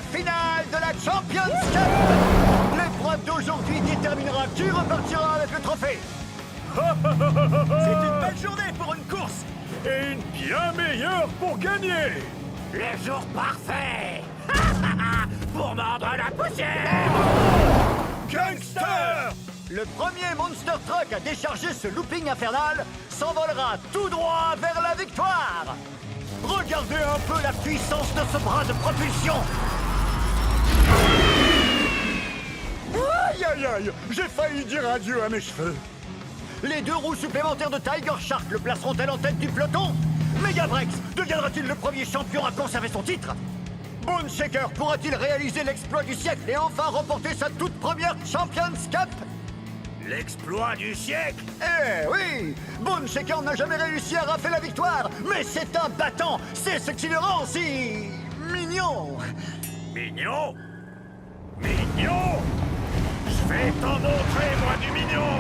la finale de la Champions Cup. L'épreuve d'aujourd'hui déterminera qui repartira avec le trophée. C'est une belle journée pour une course. Et une bien meilleure pour gagner. Le jour parfait. Pour mordre la poussière. Gangster! Le premier Monster Truck à décharger ce looping infernal s'envolera tout droit vers la victoire. Regardez un peu la puissance de ce bras de propulsion. Aïe aïe aïe! J'ai failli dire adieu à mes cheveux. Les 2 roues supplémentaires de Tiger Shark le placeront-elles en tête du peloton? Megabrex deviendra-t-il le premier champion à conserver son titre? Bone Shaker pourra-t-il réaliser l'exploit du siècle et enfin remporter sa toute première Champions Cup? L'exploit du siècle. Eh oui! Bone Shaker n'a jamais réussi à rafler la victoire, mais c'est un battant! C'est ce qui le rend si... mignon! Mignon? Mignon? Je vais t'en montrer, moi, du mignon.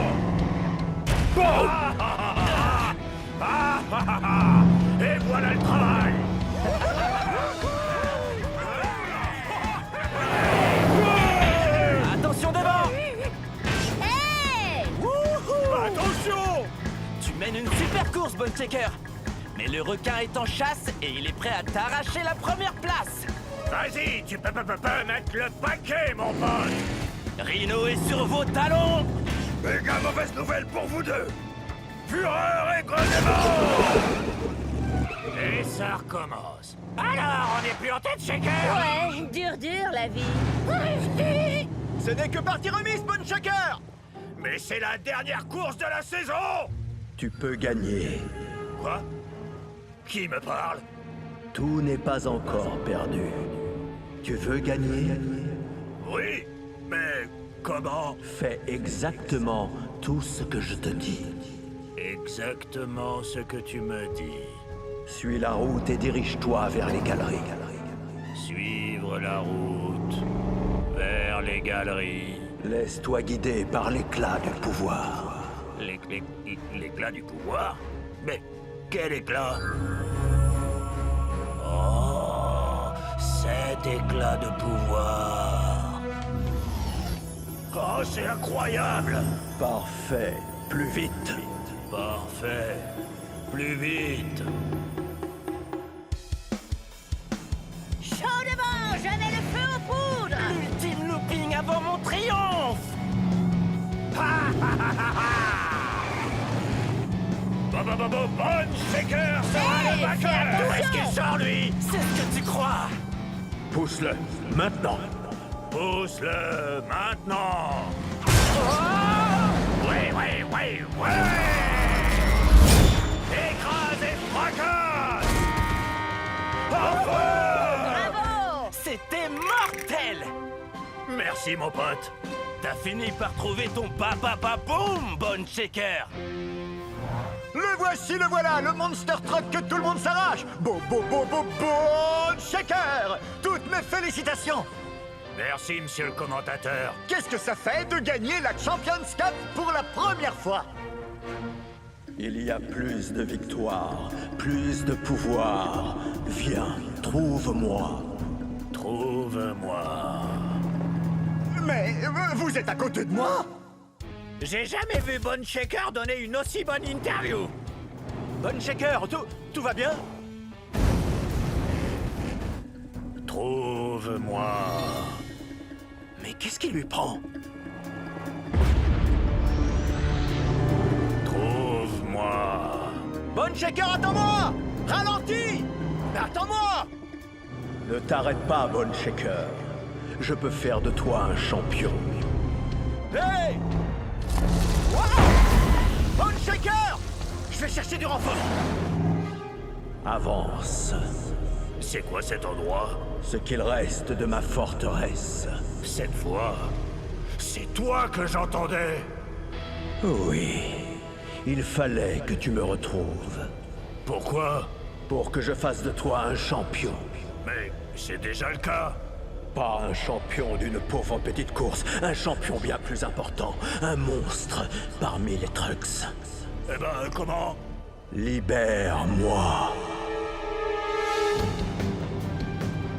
Et voilà le travail. Attention devant! Hey! Attention! Tu mènes une super course, Bone Shaker. Mais le requin est en chasse et il est prêt à t'arracher la première place. Vas-y, tu peux mettre le paquet, mon pote. Rhino est sur vos talons. Méga mauvaise nouvelle pour vous deux. Fureur et grenouille. Et ça recommence. Alors, on n'est plus en tête, Shaker? Ouais, dur la vie. Ce n'est que partie remise, Bone Shaker! Mais c'est la dernière course de la saison. Tu peux gagner. Quoi? Qui me parle? Tout n'est pas encore perdu. Tu veux gagner? Oui, mais comment? Fais exactement tout ce que je te dis. Exactement ce que tu me dis. Suis la route et dirige-toi vers les galeries. Suivre la route vers les galeries. Laisse-toi guider par l'éclat du pouvoir. L'éclat du pouvoir? Mais quel éclat? Oh, cet éclat de pouvoir. Oh, c'est incroyable! Parfait. Plus vite. Parfait. Plus vite. Chaud devant, je mets le feu aux poudres. Ultime looping avant mon triomphe. Bone Shaker sera Hey, le vainqueur! fais D'où est-ce attention! qu'il sort, lui? C'est ce que tu crois. Pousse-le. Maintenant. Pousse-le maintenant! Oui! Écrase et fracasse! Bravo! C'était mortel. Merci, mon pote. T'as fini par trouver ton boum, Bone Shaker. Le voici, le voilà, le Monster Truck que tout le monde s'arrache! Bone Shaker! Toutes mes félicitations! Merci, monsieur le commentateur. Qu'est-ce que ça fait de gagner la Champions Cup pour la première fois? Il y a plus de victoires, plus de pouvoir. Viens, trouve-moi. Trouve-moi. Mais vous êtes à côté de moi? J'ai jamais vu Bone Shaker donner une aussi bonne interview. Bone Shaker, tout va bien? Trouve-moi. Mais qu'est-ce qui lui prend? Trouve-moi. Bone Shaker, attends-moi! Ralentis! Attends-moi! Ne t'arrête pas, Bone Shaker. Je peux faire de toi un champion. Hey! Wow! Bone Shaker! Je vais chercher du renfort! Avance. C'est quoi cet endroit? Ce qu'il reste de ma forteresse. Cette voix, c'est toi que j'entendais. Oui. Il fallait que tu me retrouves. Pourquoi? Pour que je fasse de toi un champion. Mais c'est déjà le cas. Pas un champion d'une pauvre petite course. Un champion bien plus important. Un monstre parmi les trucks. Eh ben, comment? Libère-moi.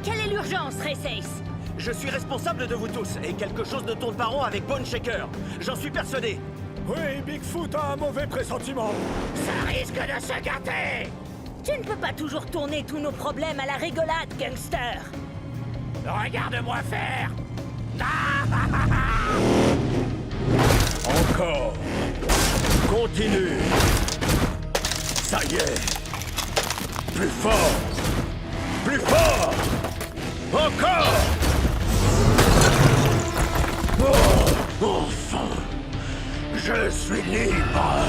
Quelle est l'urgence, Race Ace? Je suis responsable de vous tous, et quelque chose ne tourne pas rond avec Bone Shaker. J'en suis persuadé. Oui, Bigfoot a un mauvais pressentiment. Ça risque de se gâter. Tu ne peux pas toujours tourner tous nos problèmes à la rigolade, gangster. Regarde-moi faire. Encore. Continue. Ça y est. Plus fort. Plus fort. Encore. Oh, enfin. Je suis libre.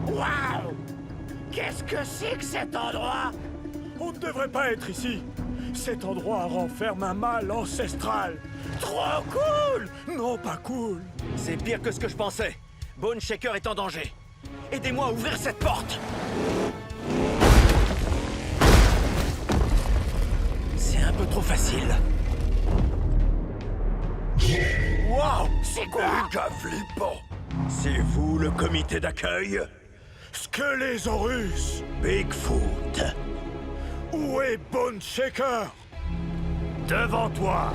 Waouh! Qu'est-ce que c'est que cet endroit? On ne devrait pas être ici. Cet endroit renferme un mal ancestral. Trop cool! Non, pas cool. C'est pire que ce que je pensais. Bone Shaker est en danger. Aidez-moi à ouvrir cette porte. C'est un peu trop facile. Wow. C'est quoi? Méga flippant. C'est vous le comité d'accueil? Skelésaurus. Bigfoot. Où est Bone Shaker? Devant toi,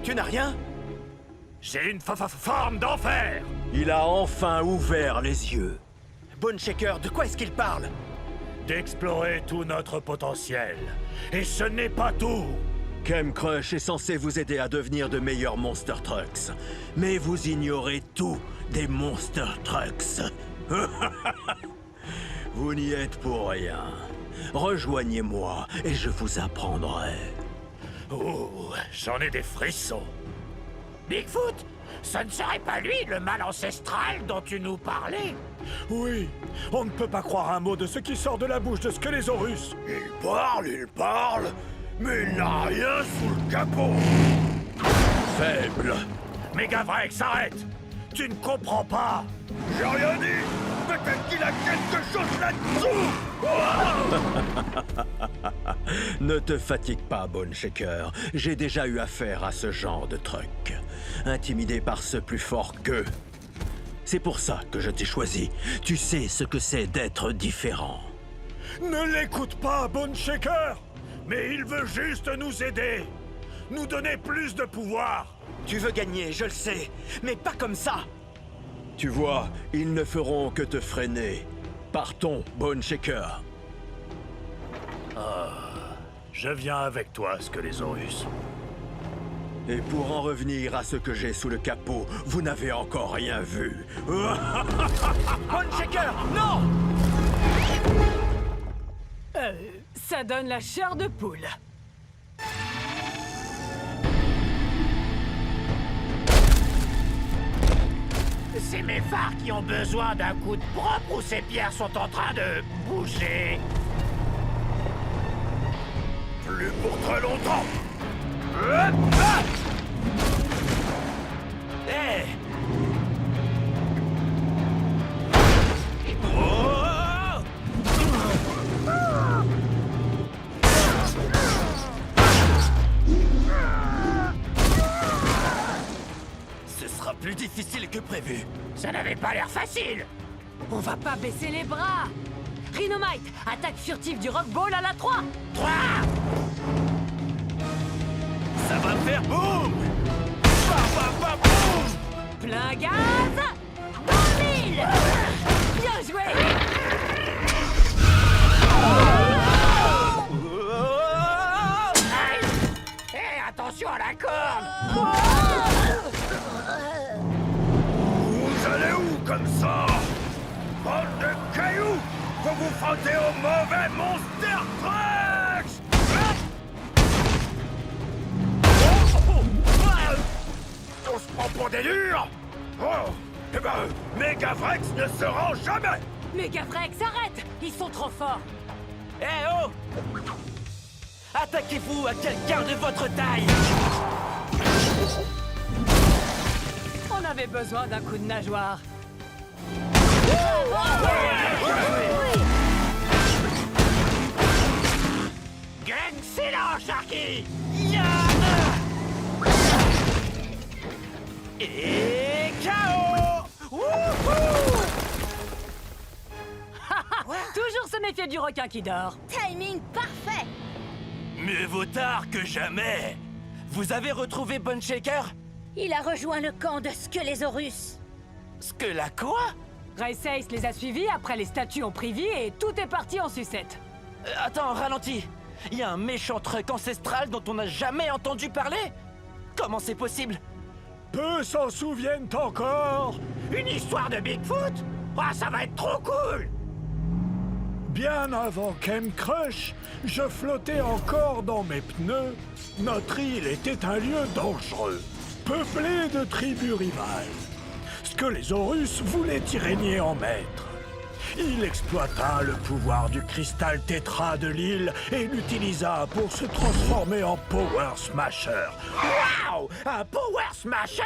Tu n'as rien? j'ai une forme d'enfer! Il a enfin ouvert les yeux. Bone Shaker, de quoi est-ce qu'il parle? D'explorer tout notre potentiel. Et ce n'est pas tout! Chemcrush est censé vous aider à devenir de meilleurs Monster Trucks. Mais vous ignorez tout des Monster Trucks. Vous n'y êtes pour rien. Rejoignez-moi et je vous apprendrai. Oh, j'en ai des frissons. Bigfoot, ce ne serait pas lui le mal ancestral dont tu nous parlais? Oui, on ne peut pas croire un mot de ce qui sort de la bouche de Skelésaurus. Il parle, mais il n'a rien sous le capot. Faible. Megavrex, arrête! Tu ne comprends pas! J'ai rien dit. Peut-être qu'il a quelque chose là-dessous. Ne te fatigue pas, Bone Shaker. J'ai déjà eu affaire à ce genre de truc. Intimidé par ceux plus forts qu'eux. C'est pour ça que je t'ai choisi. Tu sais ce que c'est d'être différent. Ne l'écoute pas, Bone Shaker. Mais il veut juste nous aider! Nous donner plus de pouvoir! Tu veux gagner, je le sais, mais pas comme ça. Tu vois, ils ne feront que te freiner. Partons, Bone Shaker. Je viens avec toi, Skelésaurus. Et pour en revenir à ce que j'ai sous le capot, vous n'avez encore rien vu. Bone Shaker, non! Ça donne la chair de poule. C'est mes phares qui ont besoin d'un coup de propre ou ces pierres sont en train de bouger? Plus pour très longtemps. Hé! Ce sera plus difficile que prévu. Ça n'avait pas l'air facile! On va pas baisser les bras. Rhinomite, attaque furtive du Rock Ball à la 3. 3! Ça va faire boum! Bam, bam, bam, boum! Plein gaz. Dans l'île. Bien joué. Aïe! Hé, attention à la corde! Vous allez où comme ça? Bande de cailloux! Vous vous frottez au mauvais Monster Trucks! On se prend pour des durs? Oh! Eh ben, Megavrex ne se rend jamais! Megavrex, arrête. Ils sont trop forts. Eh oh! Attaquez-vous à quelqu'un de votre taille! On avait besoin d'un coup de nageoire. Excellent, Sharky! Et KO! Wouhou! Toujours se méfier du requin qui dort. Timing parfait. Mieux vaut tard que jamais. Vous avez retrouvé Bone Shaker? Il a rejoint le camp de Squelésaurus. Ce que la quoi? Race Ace les a suivis, après les statues ont pris vie et tout est parti en sucette. Attends, ralentis. Il y a un méchant truc ancestral dont on n'a jamais entendu parler? Comment c'est possible? Peu s'en souviennent encore. Une histoire de Bigfoot? Ah, ça va être trop cool! Bien avant Kem Crush, je flottais encore dans mes pneus. Notre île était un lieu dangereux, peuplé de tribus rivales. Squelésaurus voulait y régner en maître. Il exploita le pouvoir du cristal tétra de l'île et l'utilisa pour se transformer en Power Smasher. Waouh! Un Power Smasher?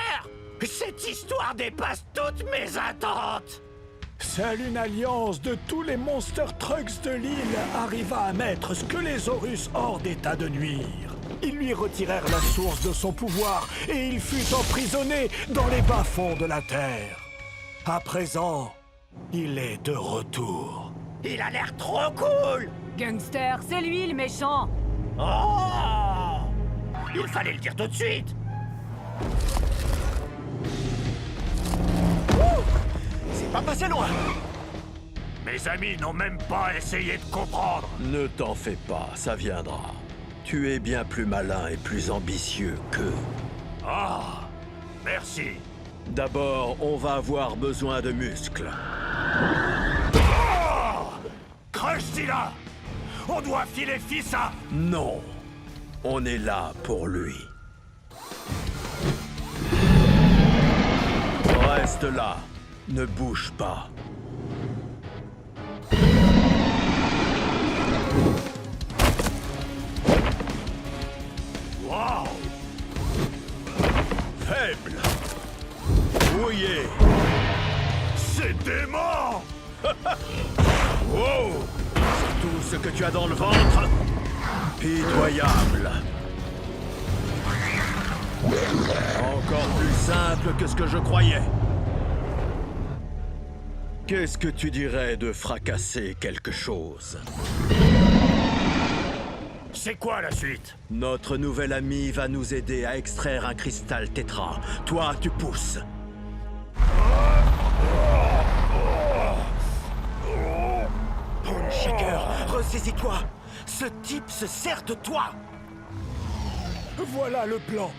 Cette histoire dépasse toutes mes attentes! Seule une alliance de tous les Monster Trucks de l'île arriva à mettre Squelésaurus hors d'état de nuire. Ils lui retirèrent la source de son pouvoir et il fut emprisonné dans les bas-fonds de la Terre. À présent, il est de retour. Il a l'air trop cool! Gangster, c'est lui le méchant. Oh! Il fallait le dire tout de suite! C'est pas passé loin. Mes amis n'ont même pas essayé de comprendre. Ne t'en fais pas, ça viendra. Tu es bien plus malin et plus ambitieux qu'eux. Ah! Merci. D'abord, on va avoir besoin de muscles. Oh! Crush-Zilla! On doit filer Fissa! Non, on est là pour lui. Reste là, ne bouge pas. Wow! Faible. Mouillé. C'est dément! Wow. C'est tout ce que tu as dans le ventre? Pitoyable. Encore plus simple que ce que je croyais. Qu'est-ce que tu dirais de fracasser quelque chose? C'est quoi la suite? Notre nouvel ami va nous aider à extraire un cristal tétra. Toi, tu pousses. Bone Shaker, ressaisis-toi. Ce type se sert de toi. Voilà le plan.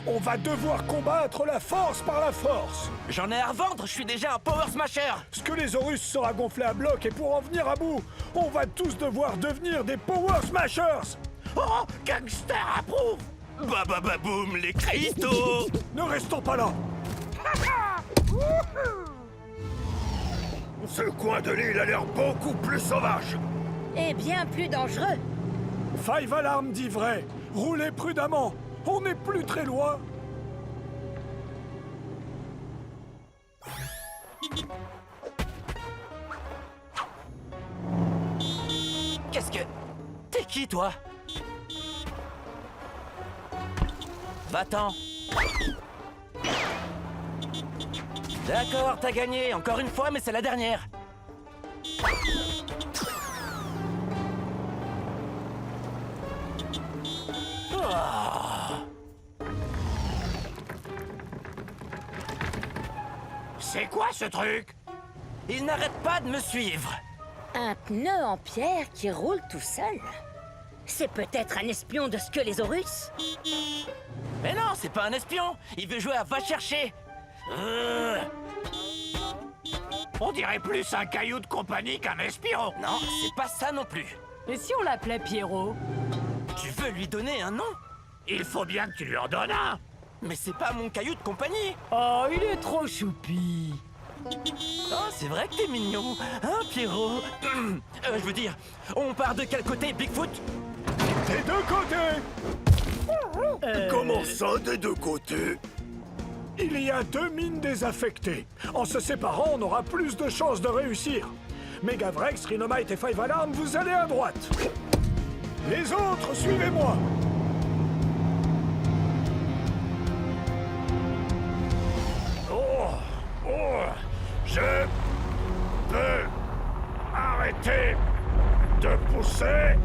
On va devoir combattre la force par la force. J'en ai à revendre, je suis déjà un Power Smasher. Squelésaurus sera gonflé à bloc et pour en venir à bout, on va tous devoir devenir des Power Smashers. Oh! Gangster approuve! Babababoum, les cristaux. Ne restons pas là. Ce coin de l'île a l'air beaucoup plus sauvage! Et bien plus dangereux. Five Alarm dit vrai. Roulez prudemment. On n'est plus très loin. Qu'est-ce que... T'es qui, toi? Va-t'en. D'accord, t'as gagné. Encore une fois, mais c'est la dernière. C'est quoi ce truc? Il n'arrête pas de me suivre. Un pneu en pierre qui roule tout seul. C'est peut-être un espion de Squelésaurus. Mais non, c'est pas un espion. Il veut jouer à va chercher. On dirait plus un caillou de compagnie qu'un espion! Non, c'est pas ça non plus. Et si on l'appelait Pierrot? Tu veux lui donner un nom? Il faut bien que tu lui en donnes un! Mais c'est pas mon caillou de compagnie. Oh, il est trop choupi. Oh, c'est vrai que t'es mignon. Hein, Pierrot? Je veux dire, on part de quel côté, Bigfoot? Des deux côtés. Comment ça, des deux côtés? Il y a 2 mines désaffectées. En se séparant, on aura plus de chances de réussir. Megavrex, Rhinomite et Five Alarm, vous allez à droite. Les autres, suivez-moi. Je peux arrêter. Arrêtez de pousser!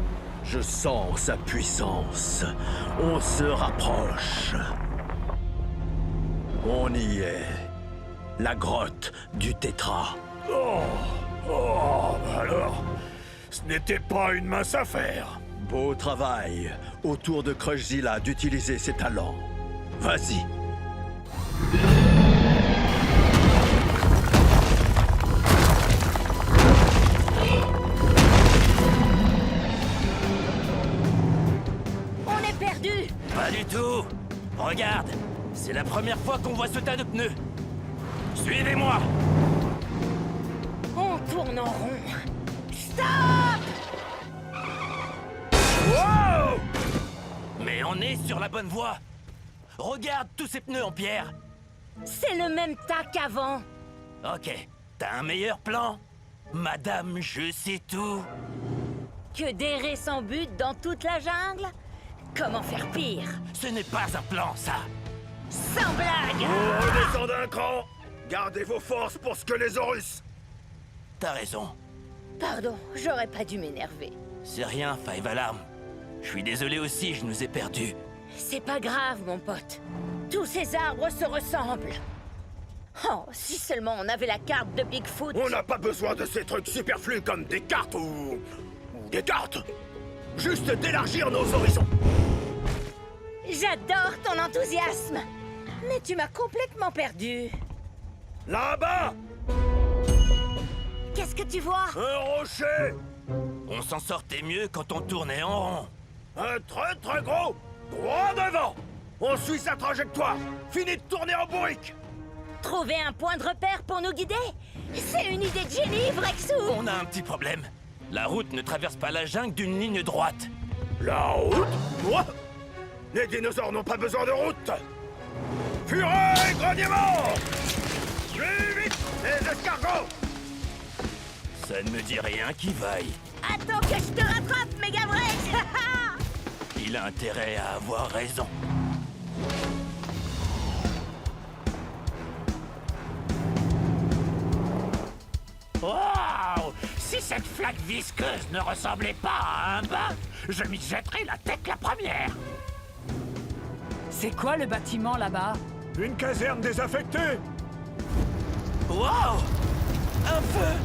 Je sens sa puissance. On se rapproche. On y est. La grotte du Tétra. Oh, alors, ce n'était pas une mince affaire. Beau travail. Au tour de Crushzilla d'utiliser ses talents. Vas-y. On est perdu! Pas du tout. Regarde, c'est la première fois qu'on voit ce tas de pneus. Suivez-moi. On tourne en rond. Stop! Wow! Mais on est sur la bonne voie. Regarde tous ces pneus en pierre. C'est le même tas qu'avant. Ok, t'as un meilleur plan? Madame, je sais tout. Que d'errer sans but dans toute la jungle? Comment faire pire? Ce n'est pas un plan, ça. Sans blague! Redescendez d'un cran! Gardez vos forces pour Squelésaurus! T'as raison. Pardon, j'aurais pas dû m'énerver. C'est rien, Five Alarm. Je suis désolé aussi, je nous ai perdus. C'est pas grave, mon pote. Tous ces arbres se ressemblent. Oh, si seulement on avait la carte de Bigfoot. On n'a pas besoin de ces trucs superflus comme des cartes ou des cartes! Juste d'élargir nos horizons! J'adore ton enthousiasme. Mais tu m'as complètement perdu. Là-bas! Qu'est-ce que tu vois? Un rocher! On s'en sortait mieux quand on tournait en rond. Un très très gros! Droit devant! On suit sa trajectoire! Fini de tourner en bourrique! Trouver un point de repère pour nous guider? C'est une idée de génie, Vrexou! On a un petit problème. La route ne traverse pas la jungle d'une ligne droite. La route? Moi? Les dinosaures n'ont pas besoin de route! Fureur et grognement! Plus vite, les escargots! Ça ne me dit rien qui vaille. Attends que je te rattrape, Megabreak! Il a intérêt à avoir raison. Wow! Si cette flaque visqueuse ne ressemblait pas à un bain, je m'y jetterais la tête la première! C'est quoi le bâtiment là-bas? Une caserne désaffectée. Wow! Un feu!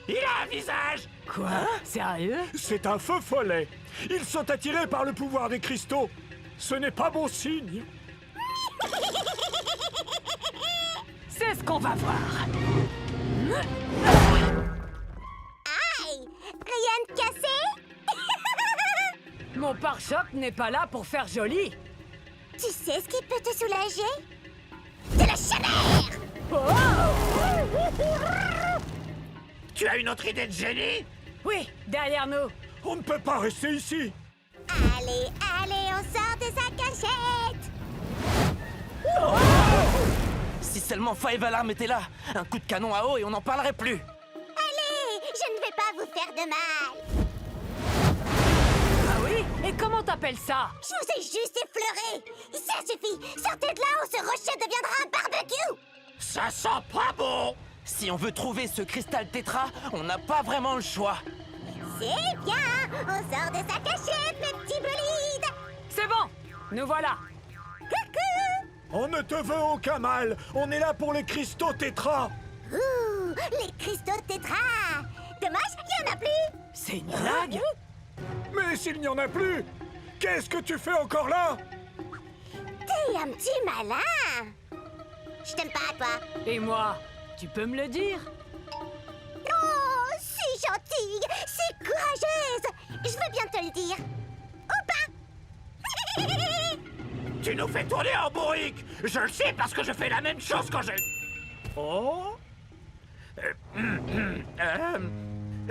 Il a un visage! Quoi? Sérieux? C'est un feu follet. Ils sont attirés par le pouvoir des cristaux. Ce n'est pas bon signe. C'est ce qu'on va voir. Aïe! Rien de cassé? Mon pare-choc n'est pas là pour faire joli. Tu sais ce qui peut te soulager? De la chaleur! Tu as une autre idée de génie? Oui, derrière nous. On ne peut pas rester ici. Allez, allez, on sort de sa cachette! Si seulement Five Alarm était là, un coup de canon à eau et on n'en parlerait plus. Allez, je ne vais pas vous faire de mal! Ah oui? Et comment t'appelles ça? Je vous ai juste effleuré! Ça suffit! Sortez de là ou ce rocher deviendra un barbecue! Ça sent pas bon! Si on veut trouver ce cristal tétra, on n'a pas vraiment le choix. C'est bien! On sort de sa cachette, mes petits bolides! C'est bon, nous voilà. Coucou! On ne te veut aucun mal. On est là pour les cristaux tétra. Ouh! Les cristaux tétra! Dommage, il n'y en a plus! C'est une blague? Mais s'il n'y en a plus, qu'est-ce que tu fais encore là? T'es un petit malin! Je t'aime pas, toi! Et moi, tu peux me le dire? Oh, si gentille! Si courageuse! Je veux bien te le dire! Ou pas! Tu nous fais tourner en bourrique! Je le sais parce que je fais la même chose quand je... Oh?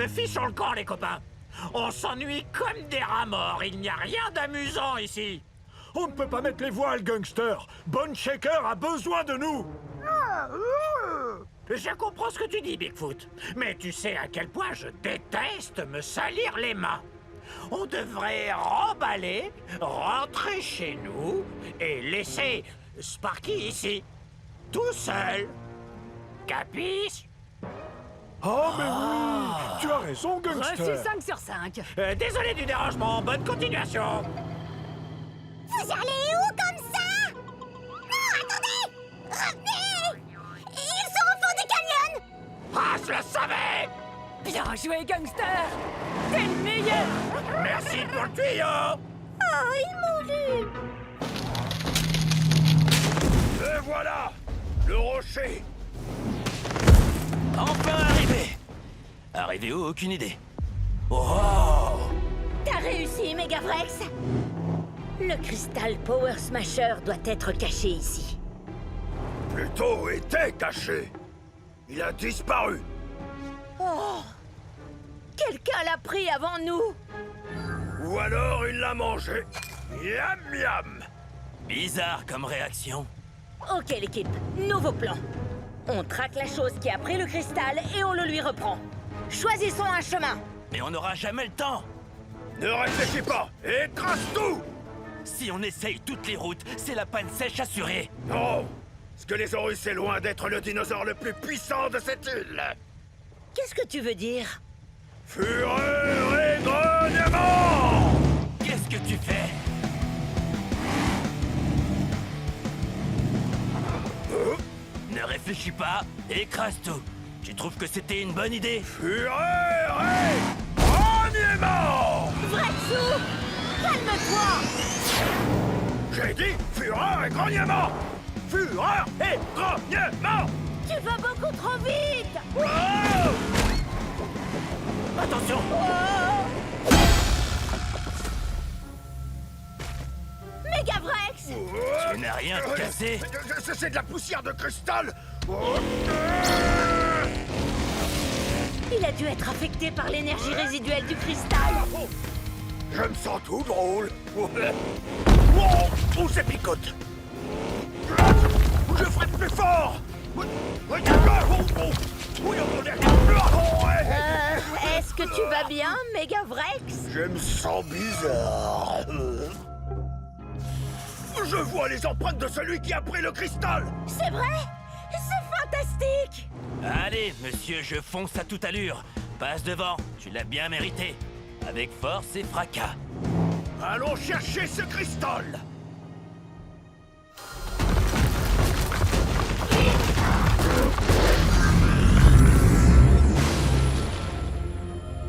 Fichons le camp, les copains! On s'ennuie comme des rats morts! Il n'y a rien d'amusant ici! On ne peut pas mettre les voiles, gangster. Bone Shaker a besoin de nous. Je comprends ce que tu dis, Bigfoot. Mais tu sais à quel point je déteste me salir les mains. On devrait remballer, rentrer chez nous et laisser Sparky ici, tout seul. Capiche? Oh, mais oui! Tu as raison, Reçu gangster! 5 sur 5. Désolé du dérangement, bonne continuation. Vous allez où comme ça? Non, attendez! Revenez! Ils sont au fond du canyon! Ah, je le savais! Bien joué, gangster. T'es le meilleur. Merci pour le tuyau! Oh, ils m'ont vu! Et voilà! Le rocher! Enfin arrivé. Arrivé où? Aucune idée. Oh! T'as réussi, Megavrex. Le cristal Power Smasher doit être caché ici. Plutôt était caché. Il a disparu. Oh! Quelqu'un l'a pris avant nous. Ou alors il l'a mangé. Miam miam. Bizarre comme réaction. Ok, l'équipe. Nouveau plan. On traque la chose qui a pris le cristal et on le lui reprend. Choisissons un chemin. Mais on n'aura jamais le temps. Ne réfléchis pas. Écrase tout. Si on essaye toutes les routes, c'est la panne sèche assurée. Non. Skelésaurus est loin d'être le dinosaure le plus puissant de cette île. Qu'est-ce que tu veux dire? Fureur et grognement. Qu'est-ce que tu fais? Ne réfléchis pas, écrase tout. Tu trouves que c'était une bonne idée? Fureur et grognement. Vrexou! Calme-toi! J'ai dit fureur et grognement. Fureur et grognement. Tu vas beaucoup trop vite! Oh. Attention! Megavrex! Tu n'as rien cassé? C'est de la poussière de cristal. Oh. Il a dû être affecté par l'énergie résiduelle du cristal. Je me sens tout drôle. Oh, ça picote. Je ferai plus fort. Est-ce que tu vas bien, Megavrex? Je me sens bizarre. Je vois les empreintes de celui qui a pris le cristal. C'est vrai? C'est fantastique! Allez, monsieur, je fonce à toute allure. Passe devant, tu l'as bien mérité. Avec force et fracas. Allons chercher ce cristal.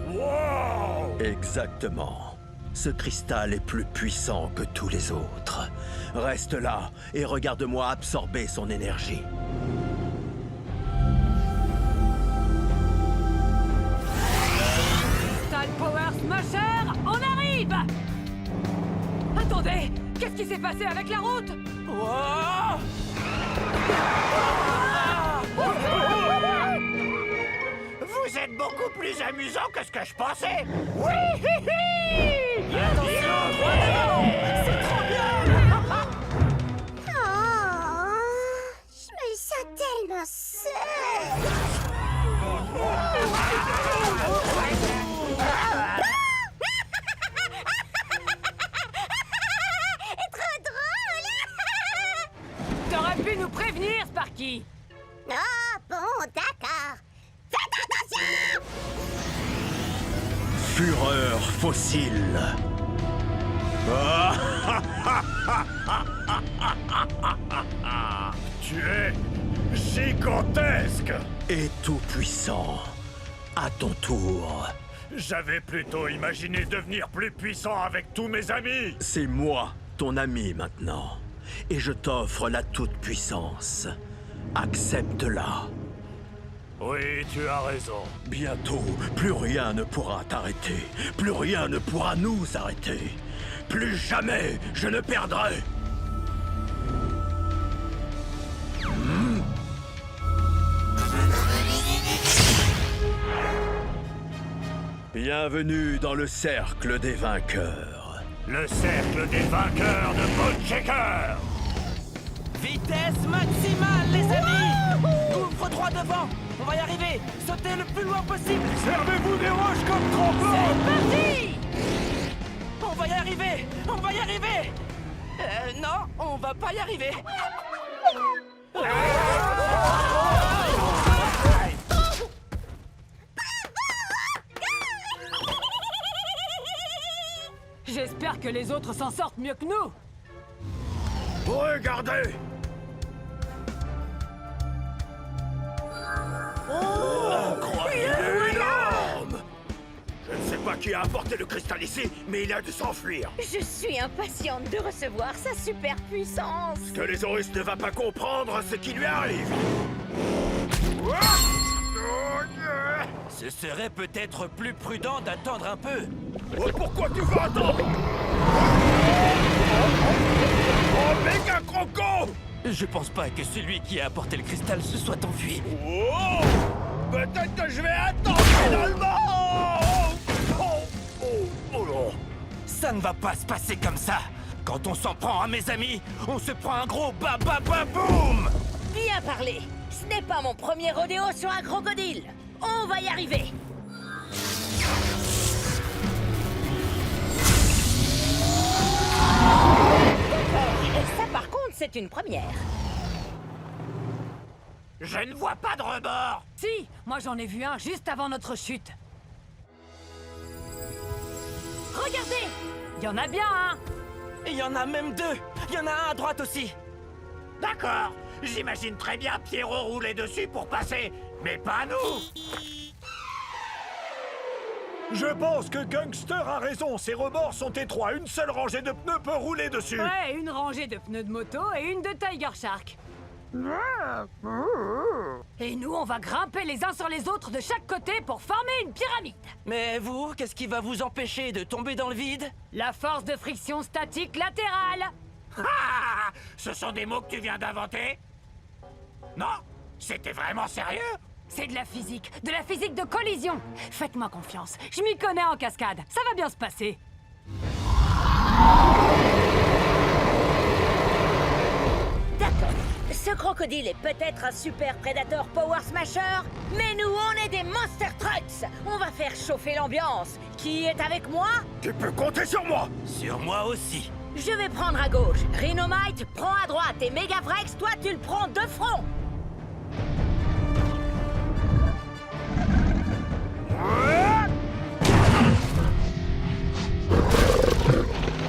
Wow! Exactement. Ce cristal est plus puissant que tous les autres. Reste là et regarde-moi absorber son énergie. Cristal Power Smasher, on arrive! Attendez, qu'est-ce qui s'est passé avec la route? Wow! Vous êtes beaucoup plus amusant que ce que je pensais. Oui, hi, hi. Attention, droit devant! C'est trop bien! Oh, je me sens tellement seule. Trop drôle. T'aurais pu nous prévenir, Sparky! Ah bon, d'accord. Faites attention. Fureur fossile. Tu es gigantesque. Et tout puissant. À ton tour. J'avais plutôt imaginé devenir plus puissant avec tous mes amis. C'est moi, ton ami maintenant. Et je t'offre la toute-puissance. Accepte-la. Oui, tu as raison. Bientôt, plus rien ne pourra t'arrêter. Plus rien ne pourra nous arrêter. Plus jamais je ne perdrai. Bienvenue dans le cercle des vainqueurs. Le cercle des vainqueurs de Bone Shaker. Vitesse maximale, les amis! Ouvre droit devant! On va y arriver! Sautez le plus loin possible! Servez-vous des roches comme tremplin. Parti! On va y arriver! On va y arriver! Non, on va pas y arriver! J'espère que les autres s'en sortent mieux que nous. Regardez! Énorme! Je ne sais pas qui a apporté le cristal ici, mais il a dû s'enfuir. Je suis impatiente de recevoir sa super puissance. Ce que les Horus ne va pas comprendre, ce qui lui arrive. Ce serait peut-être plus prudent d'attendre un peu. Oh, pourquoi tu veux attendre? Oh, méga croco! Je pense pas que celui qui a apporté le cristal se soit enfui. Oh! Peut-être que je vais attendre finalement! Oh. Ça ne va pas se passer comme ça. Quand on s'en prend à mes amis, on se prend un gros boum! Bien parlé. Ce n'est pas mon premier rodéo sur un crocodile. On va y arriver. Et ça, par contre, c'est une première. Je ne vois pas de rebord. Si, moi j'en ai vu un juste avant notre chute. Regardez! Il y en a bien un! Il y en a même deux. Il y en a un à droite aussi. D'accord, j'imagine très bien Pierrot rouler dessus pour passer, mais pas nous. Je pense que Gangster a raison, ces rebords sont étroits. Une seule rangée de pneus peut rouler dessus. Ouais, une rangée de pneus de moto et une de Tiger Shark. Et nous, on va grimper les uns sur les autres de chaque côté pour former une pyramide. Mais vous, qu'est-ce qui va vous empêcher de tomber dans le vide? La force de friction statique latérale. Ah, ce sont des mots que tu viens d'inventer? Non? C'était vraiment sérieux? C'est de la physique de collision. Faites-moi confiance, je m'y connais en cascade. Ça va bien se passer. D'accord. Ce crocodile est peut-être un super prédateur Power Smasher, mais nous, on est des Monster Trucks. On va faire chauffer l'ambiance. Qui est avec moi? Tu peux compter sur moi. Sur moi aussi. Je vais prendre à gauche. Rhinomite, prends à droite. Et Megavrex, toi, tu le prends de front.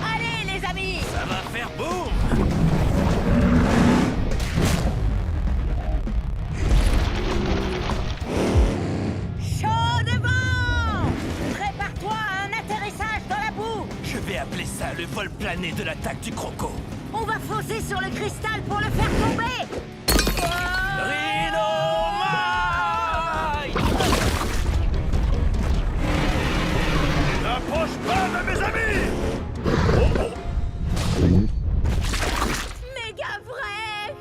Allez, les amis! Ça va faire boum! Chaud devant! Prépare-toi à un atterrissage dans la boue! Je vais appeler ça le vol plané de l'attaque du croco. On va foncer sur le cristal pour le faire tomber! Rhinomite! N'approche pas de mes amis. Megavrex!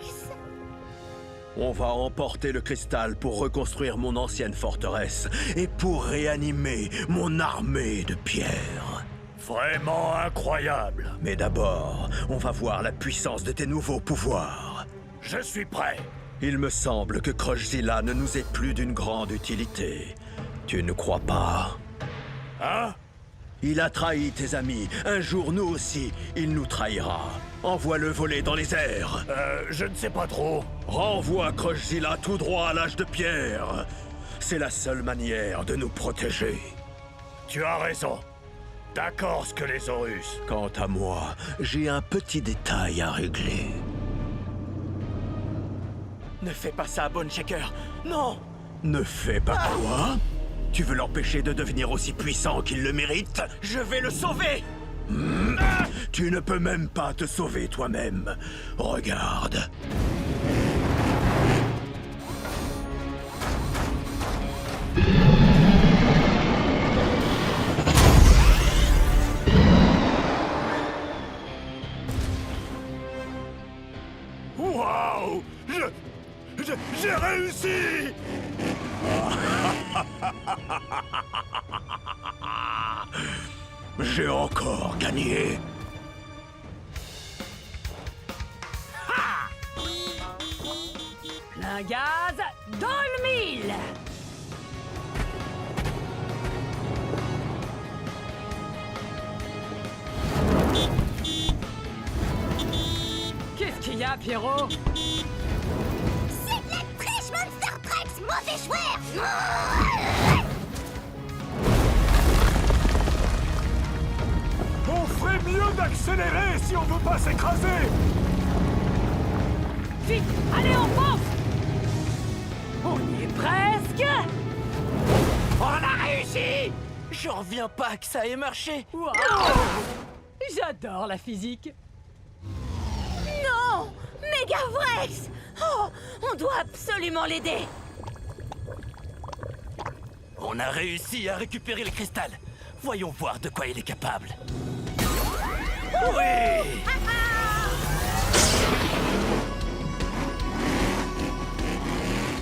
On va emporter le cristal pour reconstruire mon ancienne forteresse et pour réanimer mon armée de pierre. Vraiment incroyable. Mais d'abord, on va voir la puissance de tes nouveaux pouvoirs. Je suis prêt. Il me semble que Crushzilla ne nous est plus d'une grande utilité. Tu ne crois pas? Hein? Il a trahi tes amis. Un jour, nous aussi, il nous trahira. Envoie-le voler dans les airs. Je ne sais pas trop. Renvoie Crushzilla tout droit à l'âge de pierre. C'est la seule manière de nous protéger. Tu as raison. D'accord, ce que les Horus. Quant à moi, j'ai un petit détail à régler. Ne fais pas ça, Bone Shaker. Non! Ne fais pas quoi? Tu veux l'empêcher de devenir aussi puissant qu'il le mérite? Je vais le sauver! Tu ne peux même pas te sauver toi-même. Regarde. Waouh! J'ai réussi! J'ai encore gagné. Plein gaz dans le mille. Qu'est-ce qu'il y a, Pierrot? C'est de la triche, Monster Trucks, mauvais joueur! On accélérer si on veut pas s'écraser! Vite, allez, on fonce! On y est presque! On a réussi! J'en reviens pas que ça ait marché. Waouh! J'adore la physique. Non! Megavrex! Oh! On doit absolument l'aider! On a réussi à récupérer le cristal. Voyons voir de quoi il est capable. Oui!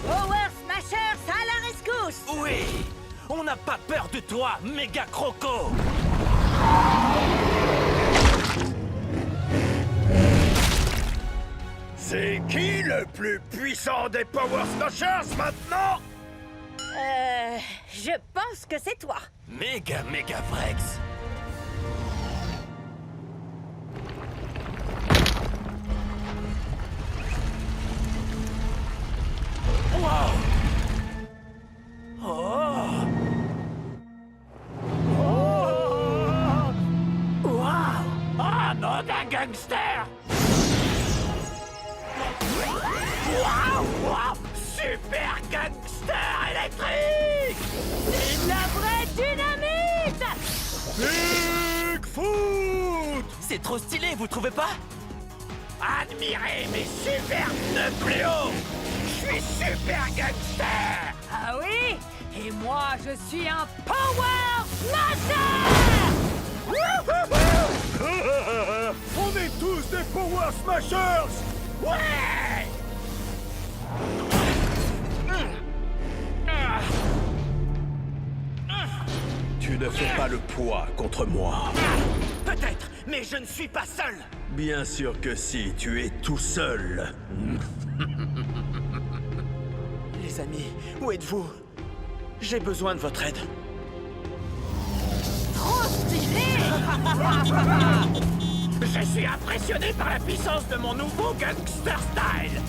Power Smashers à la rescousse! Oui! On n'a pas peur de toi, méga croco! C'est qui le plus puissant des Power Smashers maintenant? Je pense que c'est toi. Méga Vrex! Wow! Oh! Ah, nom d'un gangster! Waouh! Super gangster électrique! C'est de la vraie dynamite! Bigfoot! C'est trop stylé, vous trouvez pas? Admirez mes super pneus plus hauts! Je suis super gangster! Ah oui? Et moi, je suis un Power Smasher! On est tous des Power Smashers! Ouais! Tu ne fais pas le poids contre moi. Peut-être, mais je ne suis pas seul! Bien sûr que si, tu es tout seul. Les amis, où êtes-vous? J'ai besoin de votre aide. Trop stylé! Je suis impressionné par la puissance de mon nouveau gangster style!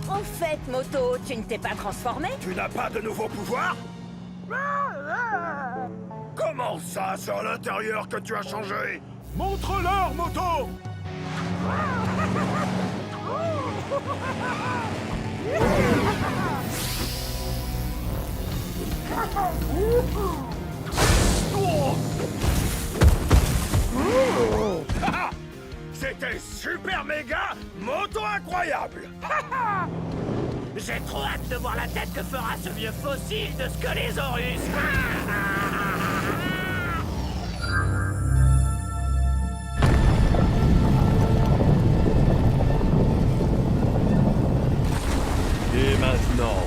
Au fait, Moto, tu ne t'es pas transformé? Tu n'as pas de nouveau pouvoir? Comment ça, c'est à l'intérieur que tu as changé? Montre-leur, Moto! C'était super méga moto incroyable! J'ai trop hâte de voir la tête que fera ce vieux fossile de Scolésaurus! Et maintenant,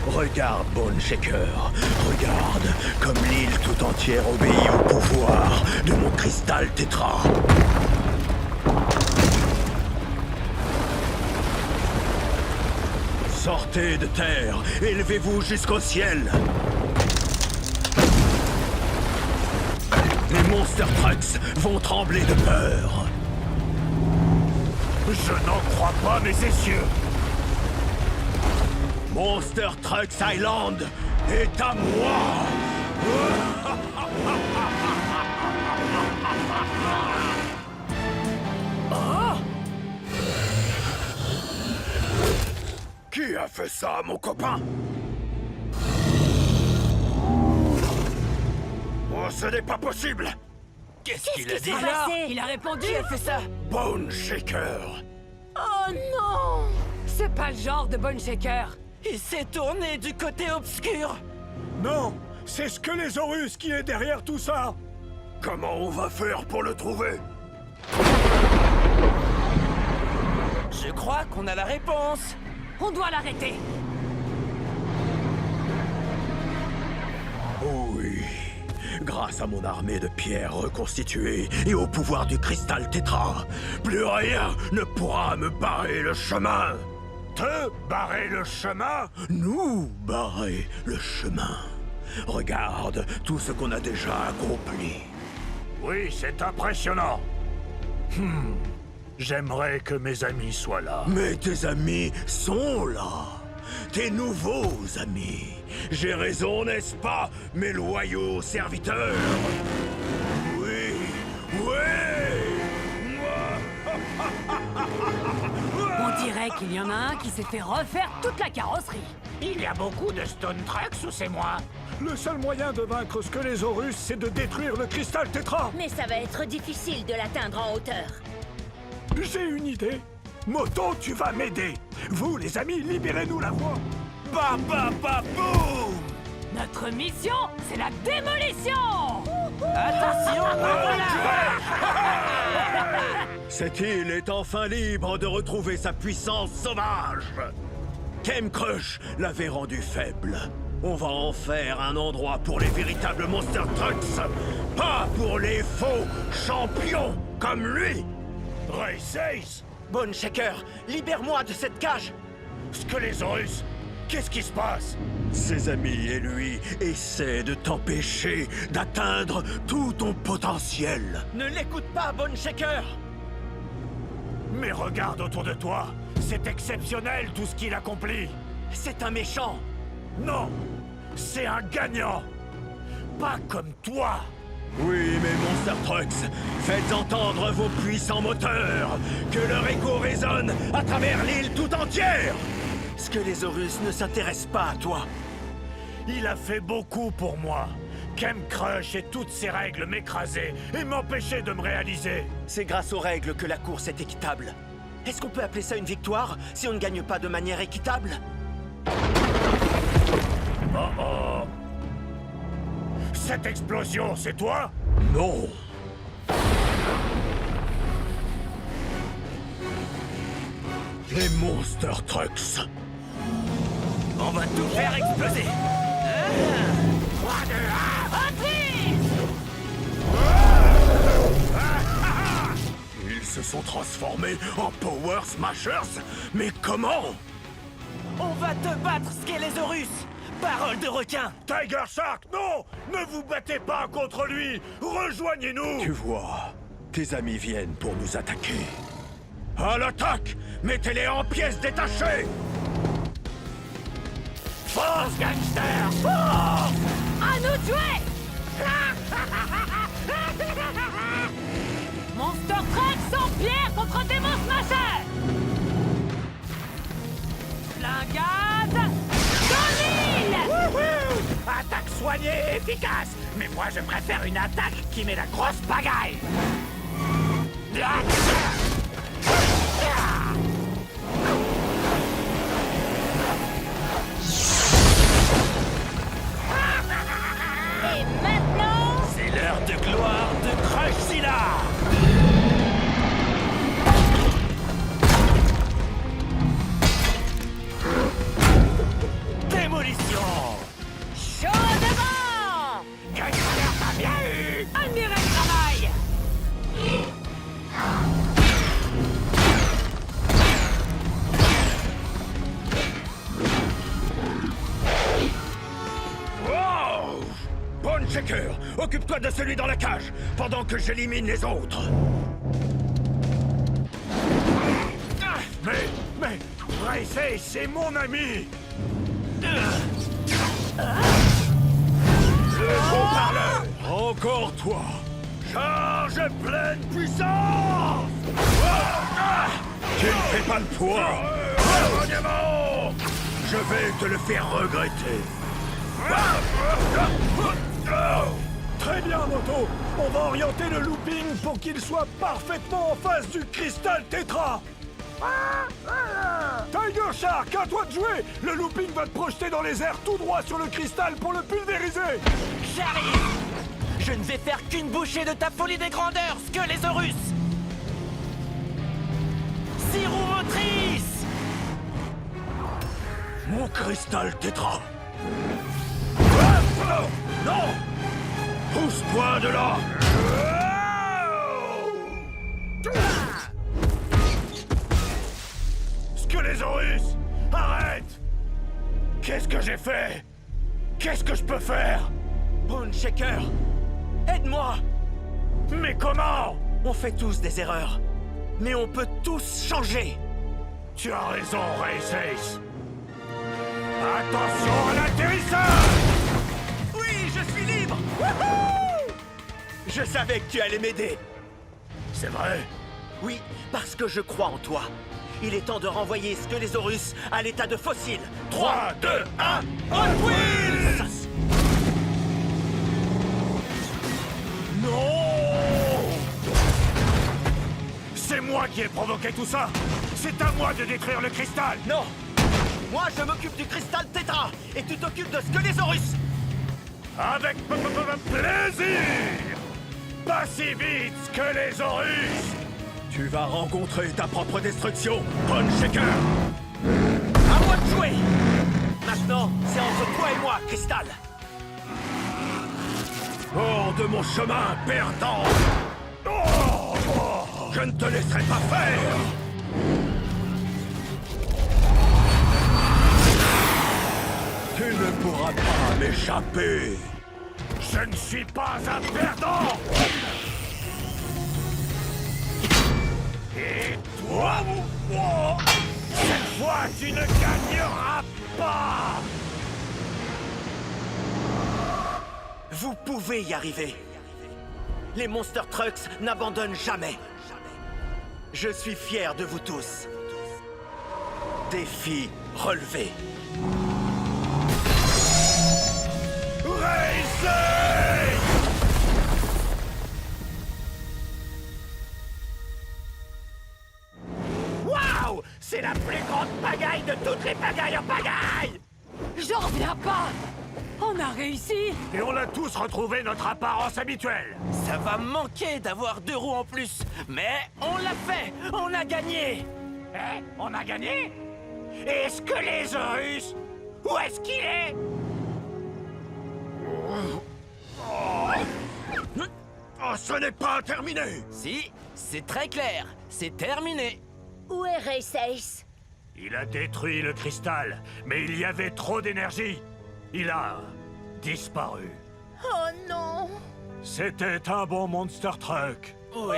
regarde, Bone Shaker. Regarde comme l'île tout entière obéit au pouvoir de mon cristal tétra. Sortez de terre, élevez-vous jusqu'au ciel. Les Monster Trucks vont trembler de peur. Je n'en crois pas mes essieux! Monster Trucks Island est à moi. Qui a fait ça, mon copain? Oh, ce n'est pas possible! Qu'est-ce qu'il a dit? Alors, passé? il a répondu? Qui a fait ça? Bone Shaker! Oh non! C'est pas le genre de Bone Shaker. Il s'est tourné du côté obscur! Non, c'est Scolésaurus qui est derrière tout ça! Comment on va faire pour le trouver? Je crois qu'on a la réponse! On doit l'arrêter. Oui, grâce à mon armée de pierres reconstituée et au pouvoir du cristal tétra, plus rien ne pourra me barrer le chemin. Te barrer le chemin? Nous barrer le chemin. Regarde tout ce qu'on a déjà accompli. Oui, c'est impressionnant. J'aimerais que mes amis soient là. Mais tes amis sont là. tes nouveaux amis. J'ai raison, n'est-ce pas, mes loyaux serviteurs? Oui, oui. On dirait qu'il y en a un qui s'est fait refaire toute la carrosserie. Il y a beaucoup de Stone Trucks sous ces mois. Le seul moyen de vaincre Squelésaurus, c'est de détruire le cristal tétra. Mais ça va être difficile de l'atteindre en hauteur. J'ai une idée. Moto, tu vas m'aider. Vous, les amis, libérez-nous la voie. Ba ba ba boum! Notre mission, c'est la démolition! Attention, voilà! Cette île est enfin libre de retrouver sa puissance sauvage. Chemcrush l'avait rendu faible. On va en faire un endroit pour les véritables Monster Trucks, pas pour les faux champions comme lui. Race Ace! Bone Shaker, libère-moi de cette cage! Squelésaurus! Qu'est-ce qui se passe? Ses amis et lui essaient de t'empêcher d'atteindre tout ton potentiel. Ne l'écoute pas, Bone Shaker! Mais regarde autour de toi! C'est exceptionnel tout ce qu'il accomplit! C'est un méchant! Non! C'est un gagnant! Pas comme toi! Oui, mes Monster Trucks, faites entendre vos puissants moteurs, que leur écho résonne à travers l'île tout entière. Squelésaurus ne s'intéresse pas à toi. Il a fait beaucoup pour moi. Chemcrush et toutes ses règles m'écrasaient et m'empêchaient de me réaliser. C'est grâce aux règles que la course est équitable. Est-ce qu'on peut appeler ça une victoire si on ne gagne pas de manière équitable? Oh oh! Cette explosion, c'est toi? Non. Les Monster Trucks. On va tout faire exploser! 3, 2, 1... Ils se sont transformés en Power Smashers. Mais comment? On va te battre, Squelésaurus! Parole de requin! Tiger Shark, non! Ne vous battez pas contre lui! Rejoignez-nous! Tu vois, tes amis viennent pour nous attaquer. À l'attaque! Mettez-les en pièces détachées! Force gangster! Force! À nous de jouer! Monster Truck sans pierre contre Démon Smasher! Flingade! Attaque soignée et efficace! Mais moi, je préfère une attaque qui met la grosse pagaille! Et maintenant... C'est l'heure de gloire de Crushzilla! Démolition! Chaud devant! Gangster, t'as bien eu! Admirez le travail! Wow! Bone Shaker, occupe-toi de celui dans la cage, pendant que j'élimine les autres. Mais, Race Ace, c'est mon ami! Le haut-parleur! Encore toi! Charge pleine puissance! Tu ne fais pas le poids! Revenez-moi! Je vais te le faire regretter! Très bien, Moto. On va orienter le looping pour qu'il soit parfaitement en face du cristal tétra. Tiger Shark, à toi de jouer. Le looping va te projeter dans les airs tout droit sur le cristal pour le pulvériser. J'arrive! Je ne vais faire qu'une bouchée de ta folie des grandeurs, Squelésaurus! 6 roues motrices! Mon cristal tétra! Non! Pousse-toi de là! Squelésaurus! Arrête! Qu'est-ce que j'ai fait? Qu'est-ce que je peux faire? Bone Shaker! Aide-moi! Mais comment? On fait tous des erreurs, mais on peut tous changer! Tu as raison, Race Ace. Attention à l'atterrissage! Oui, je suis libre! Wouhou! Je savais que tu allais m'aider. C'est vrai? Oui, parce que je crois en toi. Il est temps de renvoyer Skelésaurus à l'état de fossile. 3, 2, 1, Hot Wheels! Non! C'est moi qui ai provoqué tout ça! C'est à moi de détruire le cristal! Non! Moi, je m'occupe du cristal Tétra, et tu t'occupes de Skelésaurus! Avec plaisir! Pas si vite, Skelésaurus! Tu vas rencontrer ta propre destruction, Bone Shaker! À moi de jouer! Maintenant, c'est entre toi et moi, Cristal! Hors de mon chemin, perdant! Je ne te laisserai pas faire! Tu ne pourras pas m'échapper! Je ne suis pas un perdant! Et toi, cette fois, tu ne gagneras pas! Vous pouvez y arriver. Les Monster Trucks n'abandonnent jamais. Je suis fier de vous tous. Défi relevé. Racing! Waouh! C'est la plus grande pagaille de toutes les pagailles en pagaille! J'en reviens pas! On a réussi! Et on a tous retrouvé notre apparence habituelle. Ça va manquer d'avoir 2 roues en plus, mais on l'a fait! On a gagné! Eh? On a gagné? Est-ce que les Horus? Où est-ce qu'il est? Oh, ce n'est pas terminé! Si, c'est très clair, c'est terminé! Où est Race Ace? Il a détruit le cristal, mais il y avait trop d'énergie. Il a disparu. Oh non! C'était un bon Monster Truck. Oui,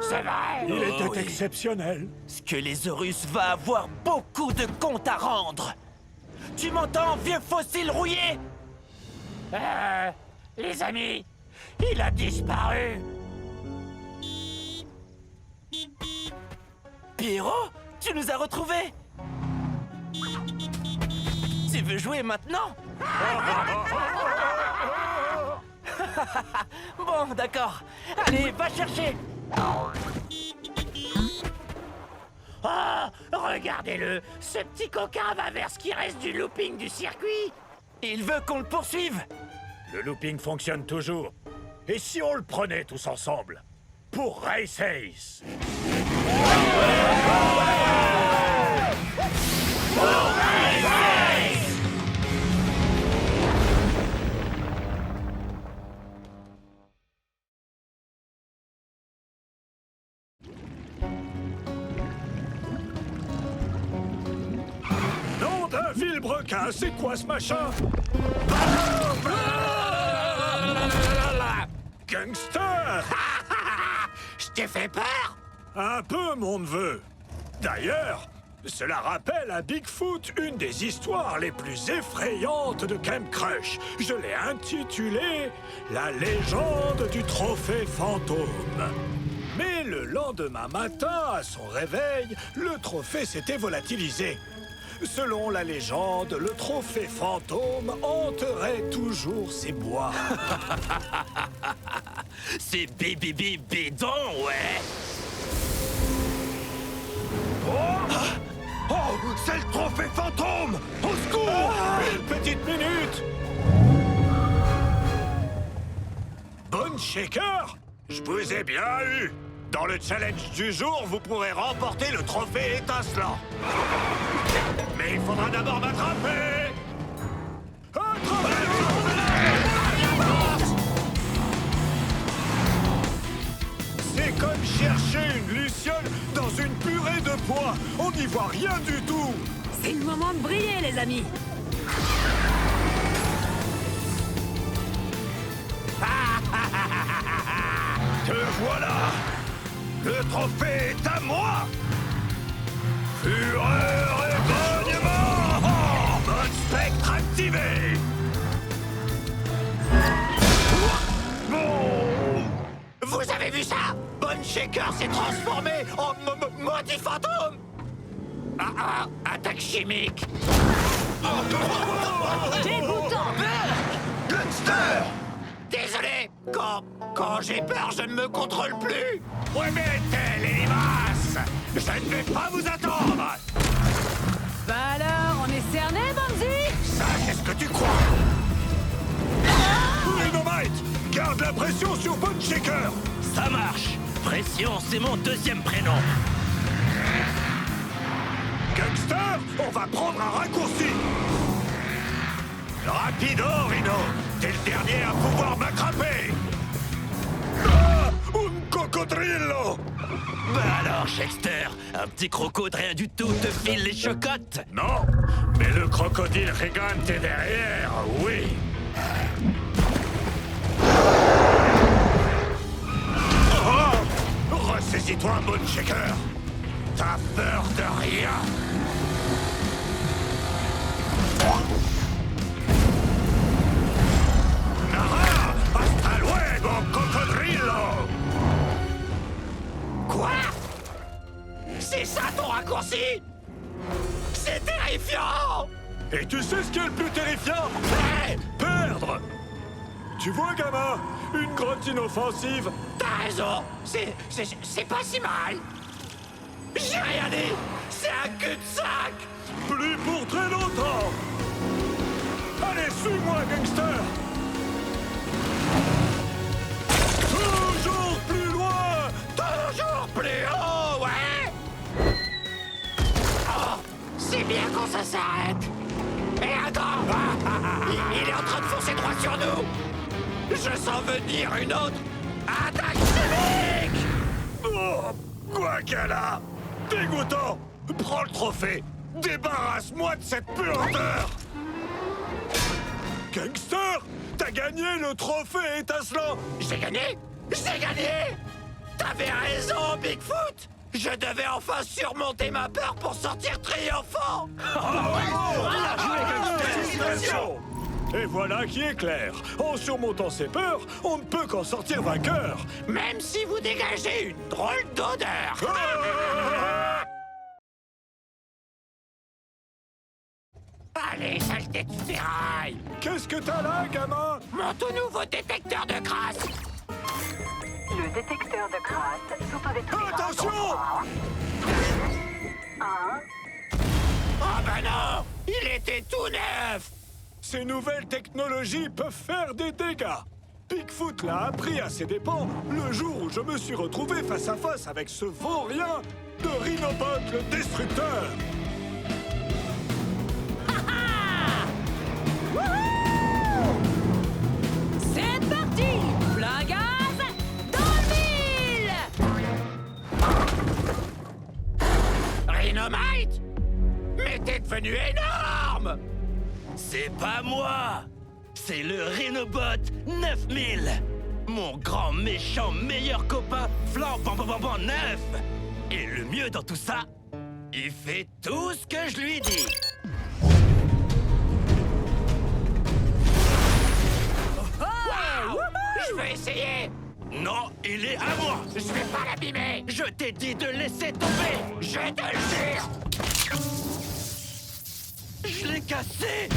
C'est vrai? Il était oui. exceptionnel. Skelésaurus va avoir beaucoup de comptes à rendre! Tu m'entends, vieux fossile rouillé? Les amis, il a disparu. Pierrot, tu nous as retrouvés! Tu veux jouer maintenant? Bon, d'accord. Allez, va chercher! Oh, regardez-le, ce petit coquin va vers ce qui reste du looping du circuit. Il veut qu'on le poursuive! Le looping fonctionne toujours. Et si on le prenait tous ensemble? Pour Race Ace. Nom d'un vilebrequin, c'est quoi ce machin? Gangster! Je t'ai fait peur? Un peu, mon neveu. D'ailleurs, cela rappelle à Bigfoot une des histoires les plus effrayantes de Camp Crush. Je l'ai intitulée « La légende du trophée fantôme ». Mais le lendemain matin, à son réveil, le trophée s'était volatilisé. Selon la légende, le trophée fantôme hanterait toujours ces bois. C'est bibi bidon, ouais! Oh, c'est le trophée fantôme! Au secours! Une petite minute! Bone Shaker, je vous ai bien eu! Dans le challenge du jour, vous pourrez remporter le trophée étincelant. Mais il faudra d'abord m'attraper! C'est comme chercher une luciole dans une purée de pois. On n'y voit rien du tout. C'est le moment de briller, les amis! Te voilà! Le trophée est à moi! Fureur et bonnement! Oh, activé. Vous avez vu ça? Bone Shaker s'est transformé en maudit fantôme. Attaque chimique. Dégoûtant! Gunster! Désolé, quand j'ai peur, je ne me contrôle plus. Remettez les limaces. Je ne vais pas vous attendre. Bah alors, on est cerné, Bonzi? Ça, c'est ce que tu crois. Dynamite, garde la pression sur Bone Shaker. Ça marche. Pression, c'est mon deuxième prénom. Gangster, on va prendre un raccourci. Rapido, Rhino. T'es le dernier à pouvoir m'attraper. Un cocodrillo. Bah alors, Shakester, un petit croco de rien du tout te file les chocottes. Non, mais le crocodile Gigante est derrière, oui. Ressaisis-toi, Bone Shaker. T'as peur de rien. Nara, hasta luego, cocodrillo. Quoi? C'est ça ton raccourci? C'est terrifiant! Et tu sais ce qui est le plus terrifiant? Hey, Perdre! Tu vois, gamin, une grotte inoffensive. t'as raison, c'est pas si mal. J'ai rien dit, c'est un cul-de-sac. Plus pour très longtemps. Allez, suis-moi, gangster. Toujours plus loin. Toujours plus haut, ouais. Oh, c'est bien quand ça s'arrête. Et attends, il est en train de foncer droit sur nous. Je sens venir une autre attaque chimique. Oh, quoi qu'elle a. Dégoûtant. Prends le trophée. Débarrasse-moi de cette puanteur. Gangster, t'as gagné le trophée étincelant. J'ai gagné. J'ai gagné. T'avais raison, Bigfoot. Je devais enfin surmonter ma peur pour sortir triomphant. Félicitations. Et voilà qui est clair. En surmontant ses peurs, on ne peut qu'en sortir vainqueur. Même si vous dégagez une drôle d'odeur. Allez, saleté de ferraille. Qu'est-ce que t'as là, gamin? Mon tout nouveau détecteur de crasse. Le détecteur de crasse sous pénétration. Attention! Oh ben non, il était tout neuf. Ces nouvelles technologies peuvent faire des dégâts. Bigfoot l'a appris à ses dépens le jour où je me suis retrouvé face à face avec ce vaurien de Rhinobot le Destructeur. C'est parti! Plein gaz, dans le mille! Rhinomite? Mais t'es devenu énorme. C'est pas moi! C'est le Rhinobot 9000! Mon grand méchant meilleur copain flambant neuf! Et le mieux dans tout ça, il fait tout ce que je lui dis! Waouh! Je vais essayer. Non, il est à moi! Je vais pas l'abîmer. Je t'ai dit de laisser tomber! Je te le jure. Je l'ai cassé!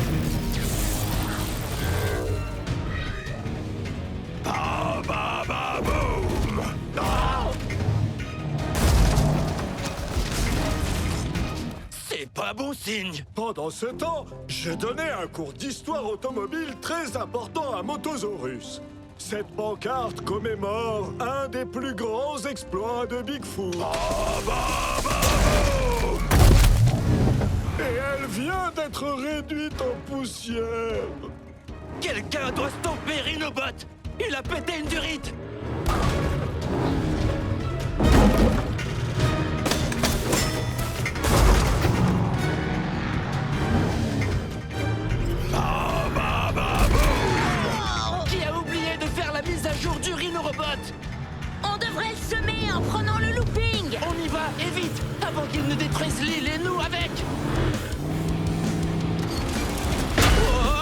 Ba ba ba boum. Non. C'est pas bon signe! Pendant ce temps, je donnais un cours d'histoire automobile très important à Motosaurus. Cette pancarte commémore un des plus grands exploits de Bigfoot. Et elle vient d'être réduite en poussière. Quelqu'un doit stopper Rhinobot! Il a pété une durite! Qui a oublié de faire la mise à jour du Rhinorobot? On devrait le semer en prenant le looping. On y va, et vite! Avant qu'il ne détruise l'île et nous avec! Oh,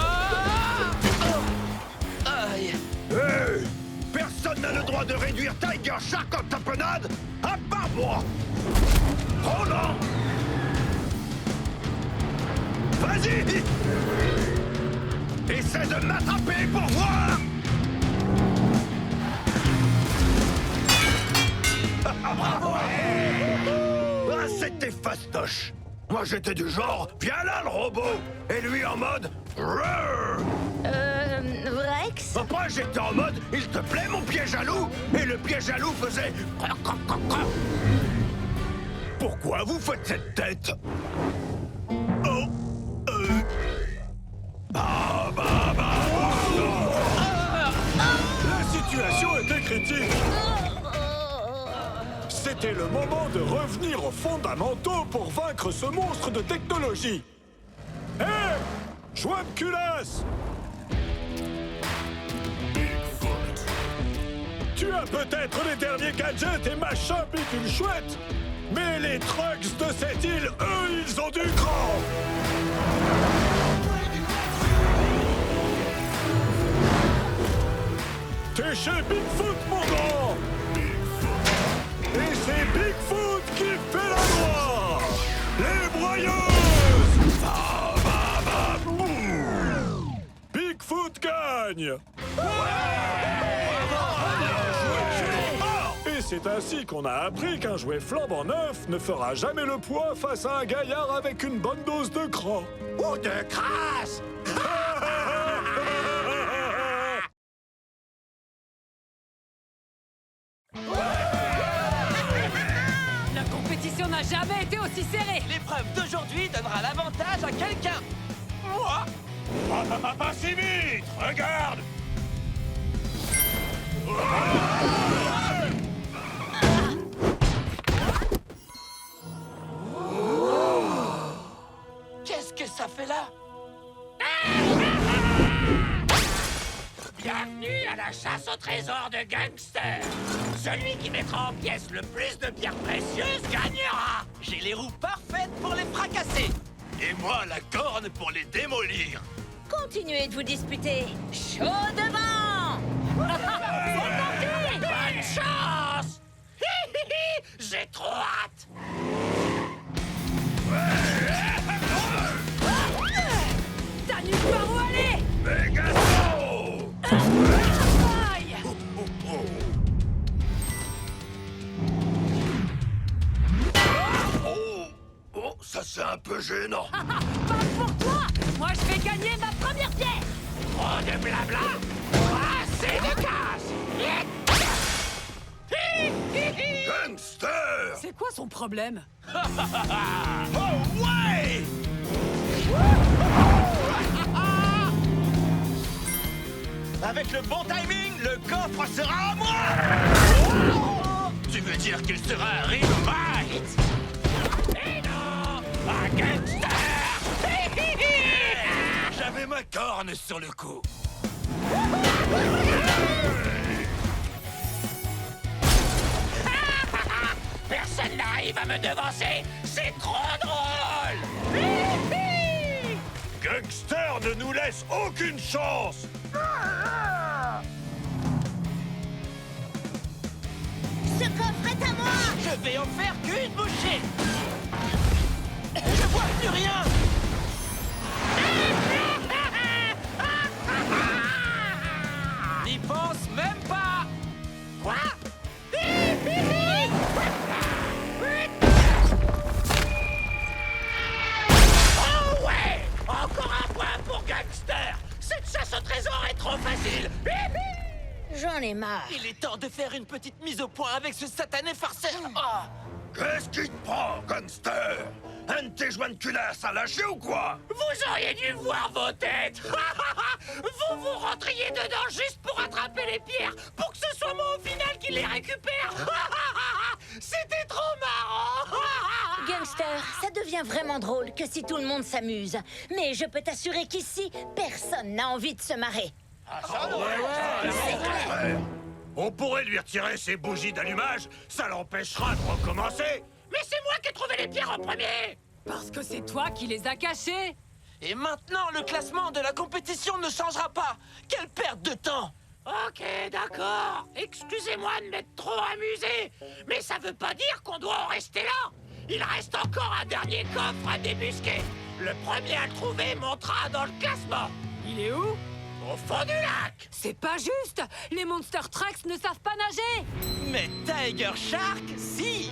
dire Tiger Shark en tapenade? À part moi! Oh non! Vas-y! Essaie de m'attraper pour voir! Ah, c'était fastoche! Moi j'étais du genre, viens là le robot! Et lui en mode, Rrrr. Vrex? Après j'étais en mode, il te plaît mon piège à loup? Et le piège à loup faisait... Pourquoi vous faites cette tête? Oh, La situation était critique. C'était le moment de revenir aux fondamentaux pour vaincre ce monstre de technologie. Hé! Joie de culasse! Tu as peut-être les derniers gadgets et machins bidule chouette, mais les trucks de cette île, eux, ils ont du cran! T'es chez Bigfoot, mon grand! Et c'est Bigfoot qui fait la loi! Les broyeuses! Bigfoot gagne! Et c'est ainsi qu'on a appris qu'un jouet flambant neuf ne fera jamais le poids face à un gaillard avec une bonne dose de cran. Ou de crasse! La compétition n'a jamais été aussi serrée. L'épreuve d'aujourd'hui donnera l'avantage à quelqu'un. Moi? Pas si vite! Regarde! Qu'est-ce que ça fait là? Bienvenue à la chasse au trésor de Gangster. Celui qui mettra en pièces le plus de pierres précieuses gagnera. J'ai les roues parfaites pour les fracasser. Et moi, la corne pour les démolir! Continuez de vous disputer. Chaud devant! Bonne chance! J'ai trop hâte. T'as nulle part où aller. Mégaso! Aïe. Oh, ça c'est un peu gênant. Pas pour toi. Moi, je vais gagner ma première pierre. Trop de blabla. Assez de casse. Gangster! C'est quoi son problème? Oh ouais! Avec le bon timing, le coffre sera à moi. Tu veux dire qu'il sera un Rhinomite? Et non, un gangster. J'avais ma corne sur le coup. Personne n'arrive à me devancer. C'est trop drôle. Gangster ne nous laisse aucune chance! Ce coffre est à moi! Je vais en faire qu'une bouchée. Je vois plus rien. N'y pense même pas. Quoi? Oh ouais! Encore un point pour Gangster. Cette chasse au trésor est trop facile. J'en ai marre. Il est temps de faire une petite mise au point avec ce satané farceur. Oh. Qu'est-ce qui te prend, Gangster? Un de tes joints de culasse à lâcher ou quoi? Vous auriez dû voir vos têtes. Vous rentriez dedans juste pour attraper les pierres, pour que ce soit moi au final qui les récupère. C'était trop marrant. Gangster, ça devient vraiment drôle que si tout le monde s'amuse. Mais je peux t'assurer qu'ici, personne n'a envie de se marrer. On pourrait lui retirer ses bougies d'allumage, ça l'empêchera de recommencer. Mais c'est moi qui ai trouvé les pierres en premier. Parce que c'est toi qui les as cachés. Et maintenant, le classement de la compétition ne changera pas. Quelle perte de temps. Ok, d'accord. Excusez-moi de m'être trop amusé, mais ça veut pas dire qu'on doit en rester là. Il reste encore un dernier coffre à débusquer. Le premier à le trouver montera dans le classement. Il est où? Au fond du lac. C'est pas juste! Les Monster Trucks ne savent pas nager! Mais Tiger Shark, si!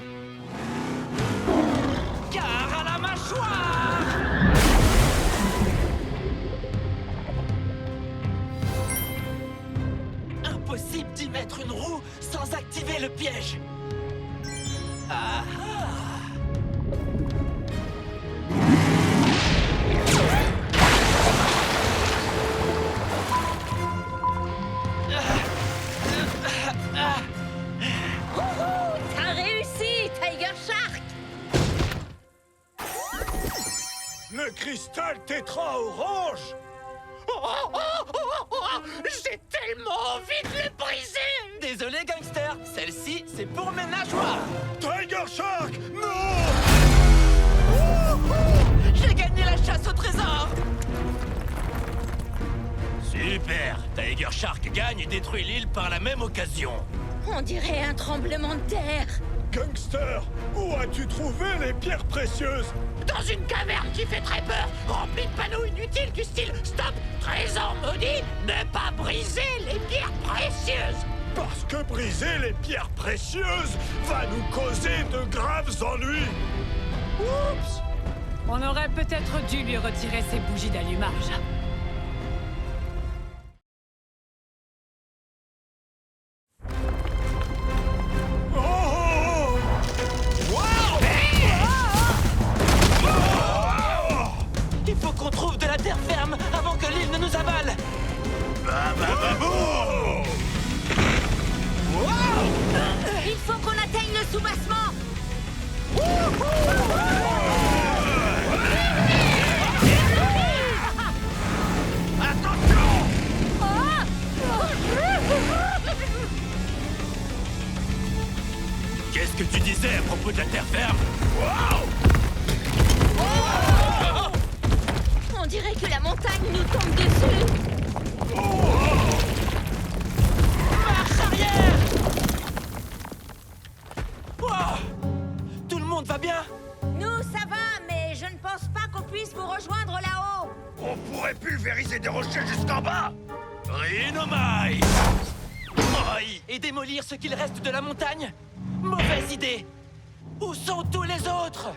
Car à la mâchoire! Impossible d'y mettre une roue sans activer le piège. Ah ah. Wouhou! T'as réussi, Tiger Shark! Le cristal tétra orange! J'ai tellement envie de le briser. Désolé, gangster, celle-ci, c'est pour mes nageoires. Tiger Shark! Non! J'ai gagné la chasse au trésor. Super. Tiger Shark gagne et détruit l'île par la même occasion. On dirait un tremblement de terre. Gangster, où as-tu trouvé les pierres précieuses? Dans une caverne qui fait très peur, remplie de panneaux inutiles du style « Stop, trésor maudit, ne pas briser les pierres précieuses ». Parce que briser les pierres précieuses va nous causer de graves ennuis. Oups! On aurait peut-être dû lui retirer ses bougies d'allumage. Il faut qu'on trouve de la terre ferme avant que l'île ne nous avale. Il faut qu'on atteigne le soubassement. Qu'est-ce que tu disais à propos de la terre ferme? On dirait que la montagne nous tombe dessus. Marche arrière. Wow. Tout le monde va bien? Nous, ça va, mais je ne pense pas qu'on puisse vous rejoindre là-haut. On pourrait pulvériser des rochers jusqu'en bas. Rhinomite! Et démolir ce qu'il reste de la montagne? Mauvaise idée! Où sont tous les autres?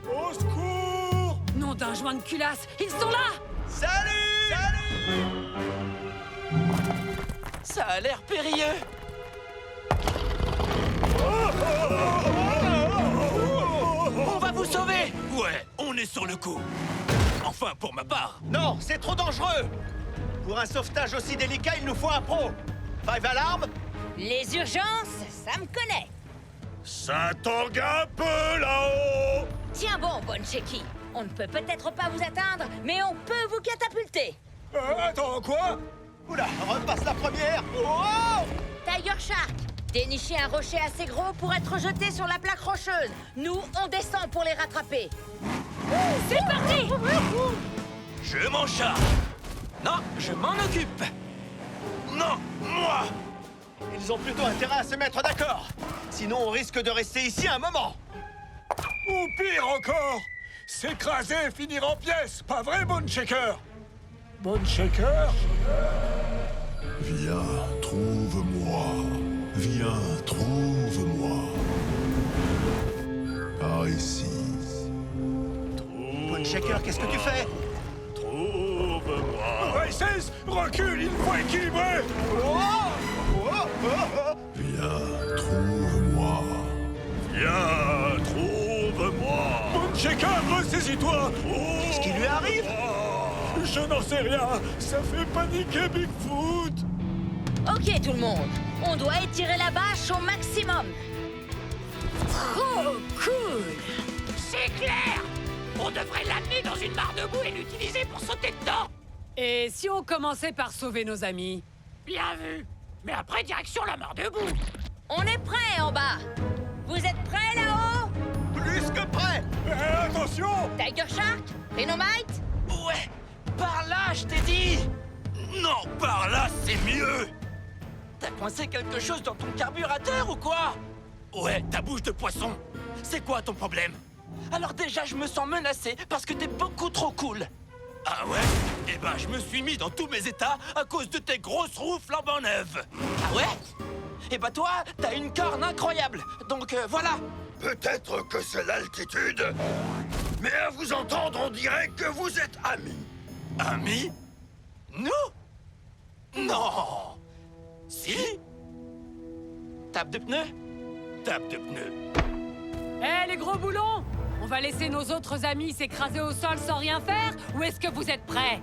Au secours! Nom d'un joint de culasse, ils sont là! Salut! Ça a l'air périlleux! On va vous sauver! Ouais, on est sur le coup. Enfin, pour ma part. Non, c'est trop dangereux. Pour un sauvetage aussi délicat, il nous faut un pro. Five Alarm? Les urgences, ça me connaît. Ça tangue un peu là-haut! Tiens bon, Boncheki. On ne peut peut-être pas vous atteindre, mais on peut vous catapulter. Attends, quoi? Oula, repasse la première. Wow! Tiger Shark, dénichez un rocher assez gros pour être jeté sur la plaque rocheuse. Nous, on descend pour les rattraper. C'est parti! Je m'en charge! Non, je m'en occupe! Non, moi! Ils ont plutôt intérêt à se mettre d'accord. Sinon, on risque de rester ici un moment. Ou pire encore, s'écraser et finir en pièces, pas vrai, Bone Shaker? Bone Shaker? Viens, trouve-moi. Viens, trouve-moi. Par ici. Bone Shaker, qu'est-ce que tu fais? Trouve-moi. Races, recule, il faut équilibrer. Viens, trouve-moi. Viens, trouve-moi. Bone Shaker, ressaisis-toi. Qu'est-ce qui lui arrive? Je n'en sais rien. Ça fait paniquer Bigfoot. Ok, tout le monde. On doit étirer la bâche au maximum. Oh, cool! C'est clair. On devrait l'amener dans une mare de boue et l'utiliser pour sauter dedans. Et si on commençait par sauver nos amis? Bien vu. Mais après, direction la mare de boue. On est prêts en bas. Vous êtes prêts là-haut? Plus que prêt. Attention! Tiger Shark? Rhinomite? Ouais! Par là, je t'ai dit! Non, par là, c'est mieux! coincé quelque chose dans ton carburateur ou quoi? Ouais, ta bouche de poisson. C'est quoi ton problème? Alors déjà, je me sens menacé parce que t'es beaucoup trop cool. Ah ouais? Eh ben, je me suis mis dans tous mes états à cause de tes grosses roues flambant neuves. Ah ouais? Eh ben toi, t'as une corne incroyable. Donc voilà. Peut-être que c'est l'altitude, mais à vous entendre, on dirait que vous êtes amis. Amis? Nous? Non. Si? Tape de pneus? Tape de pneus. Hé, les gros boulons! On va laisser nos autres amis s'écraser au sol sans rien faire? Ou est-ce que vous êtes prêts?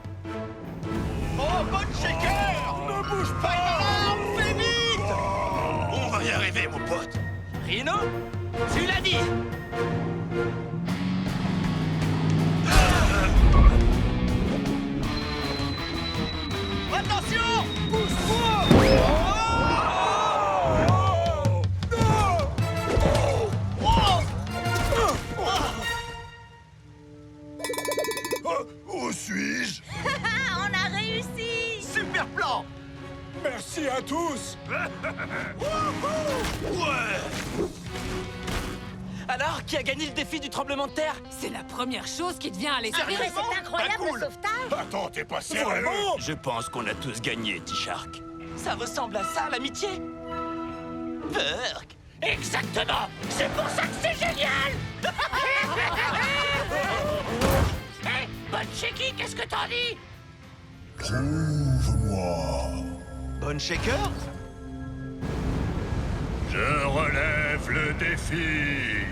Oh, Bone Shaker! Ne bouge pas! Fais vite! On va y arriver, mon pote. Rhino, tu l'as dit. Attention! Pousse-toi! Où suis-je? On a réussi! Super plan! Merci à tous. Ouais. Alors, qui a gagné le défi du tremblement de terre? C'est la première chose qui te vient à l'esprit. Ah, mais c'est incroyable Pas cool. le sauvetage! Attends, t'es pas sérieux? Je pense qu'on a tous gagné, T-Shark. Ça ressemble à ça, l'amitié? Perk. Exactement! C'est pour ça que c'est génial! Hé, Bonne Shaky, qu'est-ce que t'en dis? Trouve-moi. Bone Shaker? Je relève le défi.